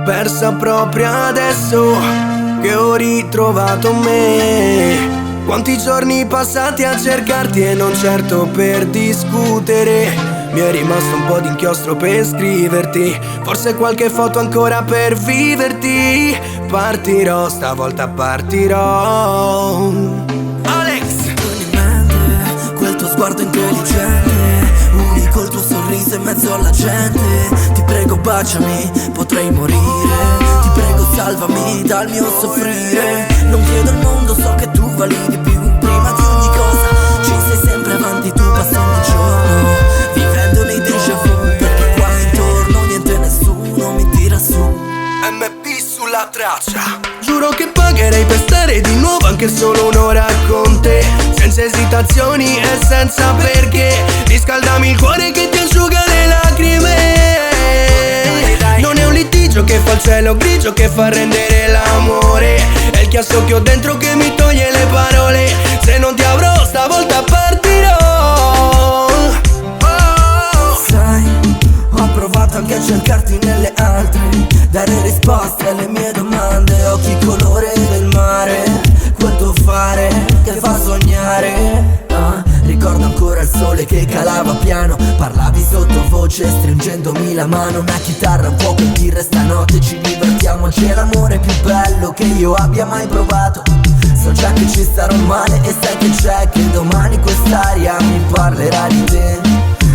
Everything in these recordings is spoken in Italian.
persa proprio adesso che ho ritrovato me. Quanti giorni passati a cercarti e non certo per discutere. Mi è rimasto un po' di inchiostro per scriverti, forse qualche foto ancora per viverti. Partirò, stavolta partirò. Alex! In mente, quel tuo sguardo intelligente, unico il tuo sorriso in mezzo alla gente. Ti prego baciami, potrei morire. Ti prego salvami dal mio soffrire. Non chiedo al mondo, so che tu vali di più. Prima di ogni cosa ci sei sempre avanti tu, passa ogni giorno vivendo nei déjà vu, perché qua intorno niente nessuno mi tira su. MP sulla traccia. Giuro che pagherei per stare di nuovo anche solo un'ora con te, senza esitazioni e senza perché. Riscaldami il cuore che ti asciuga le lacrime. Non è un litigio che fa il cielo grigio, che fa rendere l'amore. È il chiasso che ho dentro che mi toglie le parole. Se non ti avrò stavolta partirò. Sai, ho provato anche a cercarti nelle altre, dare risposte alle mie domande. Occhi colore del mare, quel tuo fare che fa sognare. Ricordo ancora il sole che calava piano, parlavi sottovoce stringendomi la mano. Una chitarra, un po' di birra, stanotte ci divertiamo. C'è l'amore più bello che io abbia mai provato. So già che ci starò male e sai che c'è, che domani quest'aria mi parlerà di te.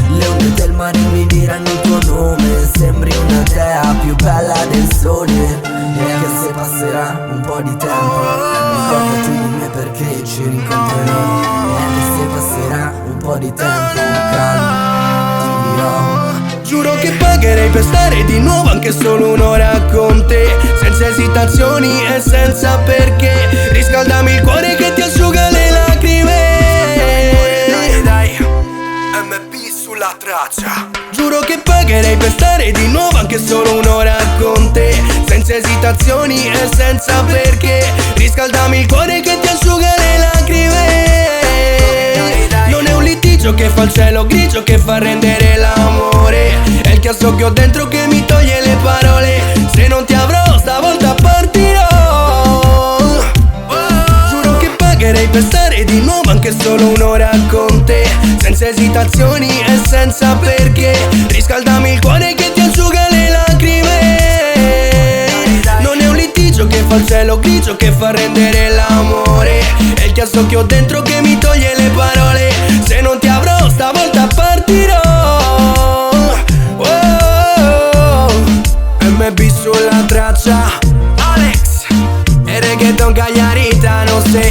Le onde del mare mi diranno il tuo nome, sembri una dea più bella del sole. E anche se passerà un po' di tempo, ricordati di me perché ci rincontreremo. E anche se passerà un po' di tempo, calma, ti dirò. Giuro che pagherei per stare di nuovo anche solo un'ora con te, senza esitazioni e senza perché. Riscaldami il cuore che ti asciuga le lacrime. Dai, MP sulla traccia. Giuro che pagherei per stare di nuovo anche solo un'ora con te, senza esitazioni e senza perché. Riscaldami il cuore che ti asciuga le lacrime. Non è un litigio che fa il cielo grigio, che fa rendere l'amore. È il chiasso che ho dentro che mi toglie le parole. Se non ti avrò stavolta partirò. Giuro che pagherei per stare di nuovo anche solo un'ora con te, senza esitazioni e senza perché. Riscaldami il cuore che ti asciuga le lacrime. Non è un litigio che fa il cielo grigio, che fa rendere l'amore. È il chiasso che ho dentro che mi toglie le parole. Se non ti avrò stavolta partirò. MB sulla traccia. Alex e reggaeton callarita, no sé.